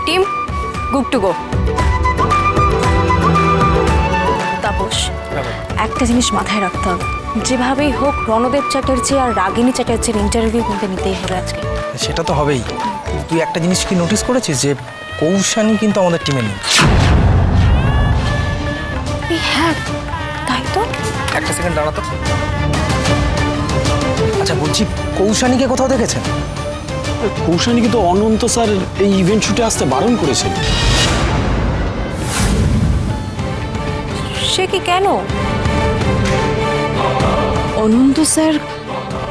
Team good to go. Tapas, একটা জিনিস মাথায় রাখতে হবে, যেভাবেই হোক রণদেব চ্যাটার্জি আর রাগিনী চ্যাটার্জির ইন্টারভিউ কিন্তু নিতেই হবে আজকে। সেটা তো হবেই। তুই একটা জিনিস কি নোটিস করেছিস যে কৌশানী কিন্তু আমাদের টিমে নেই? হ্যাঁ তাই তো। একটা সেকেন্ড দাঁড়াতো। আচ্ছা বলছি, কৌশানীকে কোথাও দেখেছেন? কৌশানীকে তো অনন্ত স্যার এই ইভেন্ট শুটে আসতে বারণ করেছে। সে কি কেন? অনন্ত স্যার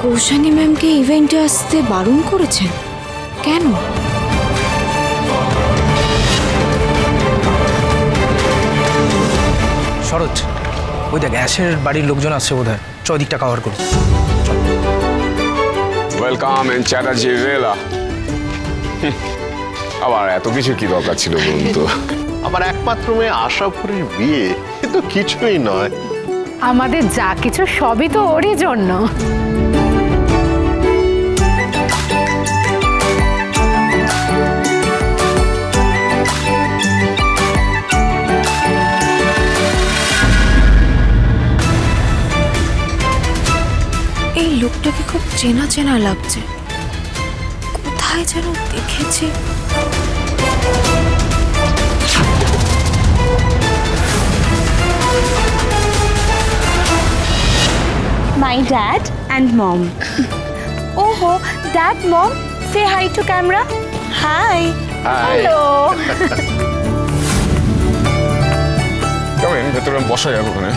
কৌশানী ম্যামকে ইভেন্টে আসতে বারণ করেছেন কেন? সরোজ, ওই দেখ অ্যাশের বাড়ির লোকজন আসছে বোধ হয়। চ দিকটা কভার করি। ওয়েলকাম ইন চ্যাটার্জি রেলা। আবার এত কিছু কি দরকার ছিল বলুন তো? আমার একমাত্র মেয়ে আশাপুরীর বিয়ে, কিন্তু কিছুই নয়। আমাদের যা কিছু সবই তো ওরই জন্য। এই লোকটাকে খুব চেনা চেনা লাগছে, কোথায় যেন দেখেছি। My dad and mom. Oh, dad, mom, say hi to camera. Hi. Hello. কেমন ভেতরে বসা যাবে ওখানে?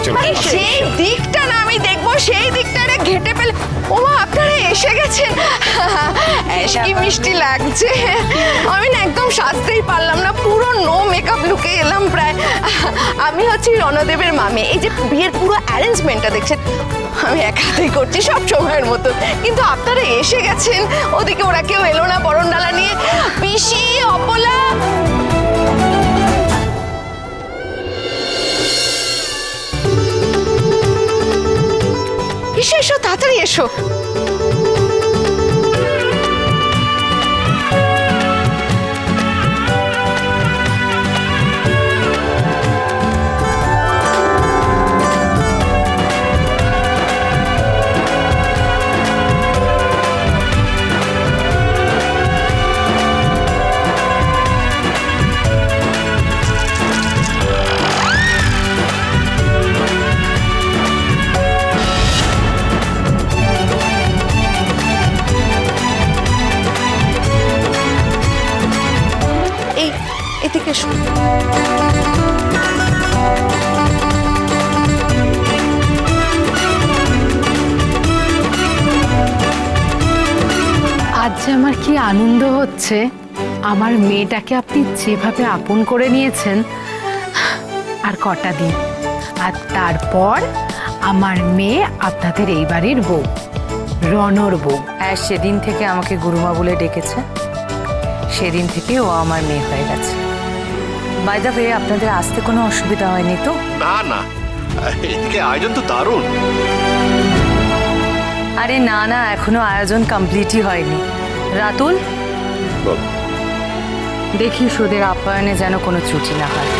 চলো সেই দিকটা না আমি দেখবো, সেই দিকটা ঘেটে ফেলে। ওমা আপনারা এসে গেছেন, কি মিষ্টি লাগছে। আমি না একদম সাজতেই পারলাম না, পুরো নো মেকআপ লুকে এলাম প্রায়। আমি হচ্ছি রণদেবের মামি। এই যে বিয়ের পুরো অ্যারেঞ্জমেন্টটা দেখছেন আমি এক হাতেই করছি সব সময়ের মতো, কিন্তু আপনারা এসে গেছেন। ওদিকে ওরা কেউ এলো না বরণডালা নিয়ে। পিসি, অপলা, এসো এসো তাড়াতাড়ি এসো। এদিকে এসো। আজ যে আমার কি আনন্দ হচ্ছে, আমার মেয়েটাকে আপনি যেভাবে আপন করে নিয়েছেন। আর কটা দিন, আর তারপর আমার মেয়ে আপনাদের এই বাড়ির বউ, রণর বউ। আর সেদিন থেকে আমাকে গুরুমা বলে ডেকেছে, সেদিন থেকে ও আমার মেয়ে হয়ে গেছে। বাই দ্য ওয়ে, আপনাদের আসতে কোনো অসুবিধা হয়নি তো? না না, এদিকে আয়োজন তো দারুণ। আরে না না, এখনো আয়োজন কমপ্লিটই হয়নি। রাতুল, দেখিস ওদের আপ্যায়নে যেন কোনো ত্রুটি না হয়।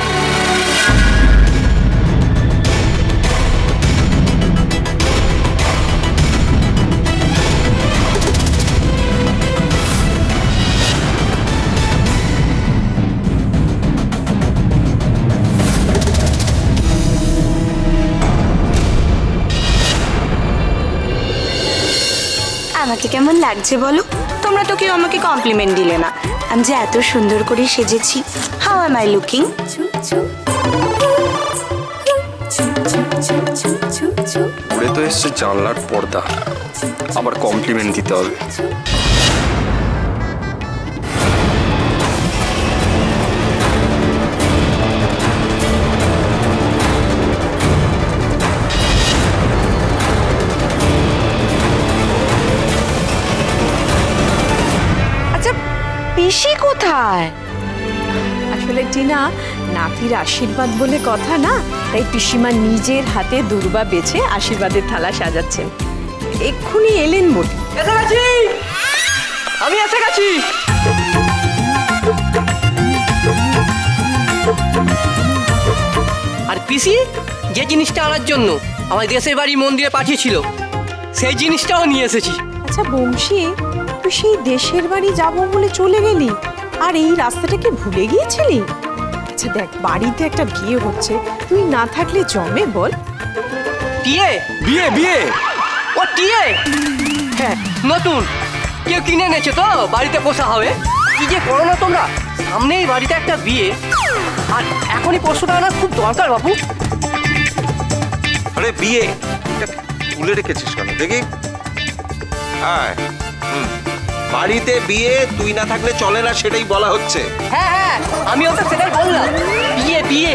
আমাকে কেমন লাগছে বলো? তোমরা তো কেউ আমাকে কমপ্লিমেন্ট দিলে না। আমি যে এত সুন্দর করে সেজেছি। How am I looking? উড়ে তো এসছে জানলার পর্দা, আবার কমপ্লিমেন্ট দিতে হবে। পিসি কোথায়? আসলে টিনা, নাতির আশীর্বাদ বলে কথা না, তাই পিসিমা নিজের হাতে দুর্বা বেছে আশীর্বাদের থালা সাজাচ্ছেন। এক্ষুনি এলেন বলে। আমি এসে গেছি। বংশী যে জিনিসটা আনার জন্য আমার দেশের বাড়ি মন্দিরে পাঠিয়েছিল সেই জিনিসটাও নিয়ে এসেছি। আচ্ছা বংশী, তুই সেই দেশের বাড়ি যাবো বলে চলে গেলি আর এই রাস্তাটাকে ভুলে গিয়েছিলি? আচ্ছা দেখ, বাড়িতে একটা বিয়ে হচ্ছে, তুই না থাকলে জমে বল? টিয়ে বিয়ে বিয়ে ও টিয়ে, হ্যাঁ নতুন কেউ কিনে এনেছে তো বাড়িতে পোষা হবে। কি যে করো না তোমরা, সামনেই বাড়িতে একটা বিয়ে আর এখনই পরশুটা আনার খুব দরকার বাবু। আরে বিয়ে তুলে রেখেছিস কেন দেখি? হ্যাঁ বাড়িতে বিয়ে, তুই না থাকলে চলে না, সেটাই বলা হচ্ছে। হ্যাঁ হ্যাঁ, আমি ওকে সেটাই বললাম, বিয়ে বিয়ে।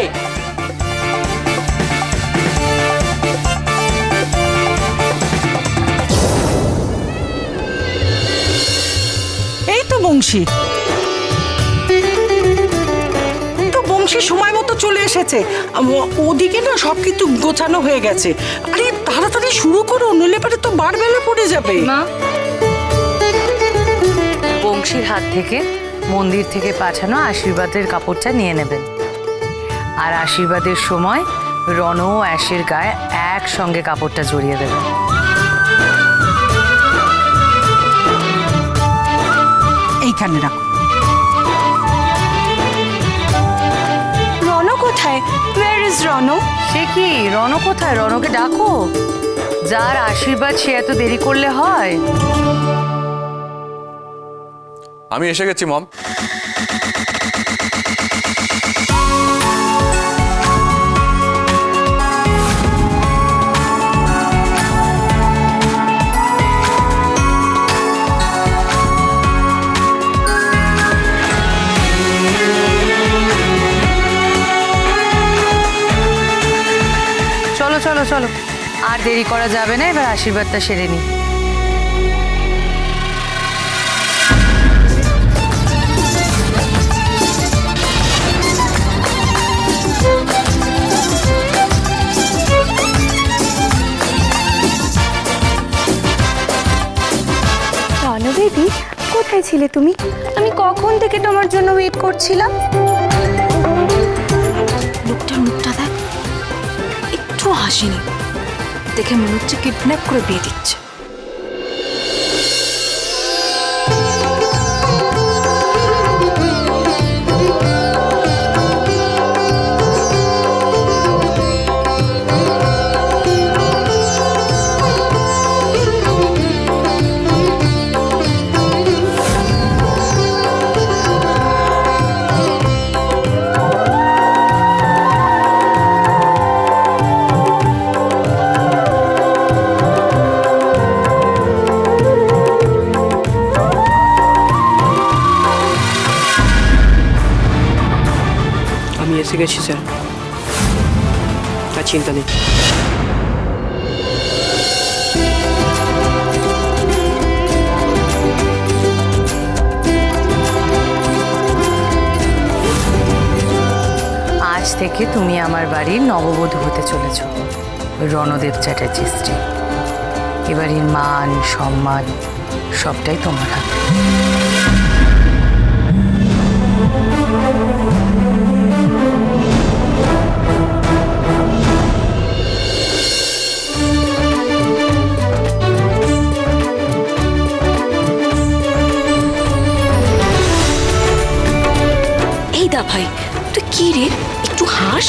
এই তো বংশী, বংশী সময় মতো চলে এসেছে। ওদিকে না সব কিছু গোছানো হয়ে গেছে। আরে তাড়াতাড়ি শুরু করো, নইলে পরে তো বারবেলা পড়ে যাবে। মা, বংশীর হাত থেকে মন্দির থেকে পাঠানো আশীর্বাদের কাপড়টা নিয়ে নেবেন। আর আশীর্বাদের সময় রণ ও অ্যাশের গায়ে একসঙ্গে কাপড়টা জড়িয়ে দেবেন। এইখানে রাখো। রনো কোথায়? Where is Rono? সে কি, রণ কোথায়? রণকে ডাকো। যার আশীর্বাদ সে এত দেরি করলে হয়? আমি এসে গেছি মম। চলো চলো চলো, আর দেরি করা যাবে না, এবার আশীর্বাদটা সেরে নি। রনো বেবি, কোথায় ছিলে তুমি? আমি কখন থেকে তোমার জন্য ওয়েট করছিলাম। লোকটার মুখটা দেখ, একটু হাসিনি, দেখে মনে হচ্ছে কিডন্যাপ করে বিয়ে দিচ্ছে। আমি এসে গেছি স্যার, আর চিন্তা নেই। আজ থেকে তুমি আমার বাড়ির নববধূ হতে চলেছ, রণদেব চ্যাটার্জি স্ত্রী। এবারের মান সম্মান সবটাই তোমার হাতে। এই দা ভাই, তুই কি রে, একটু হাস।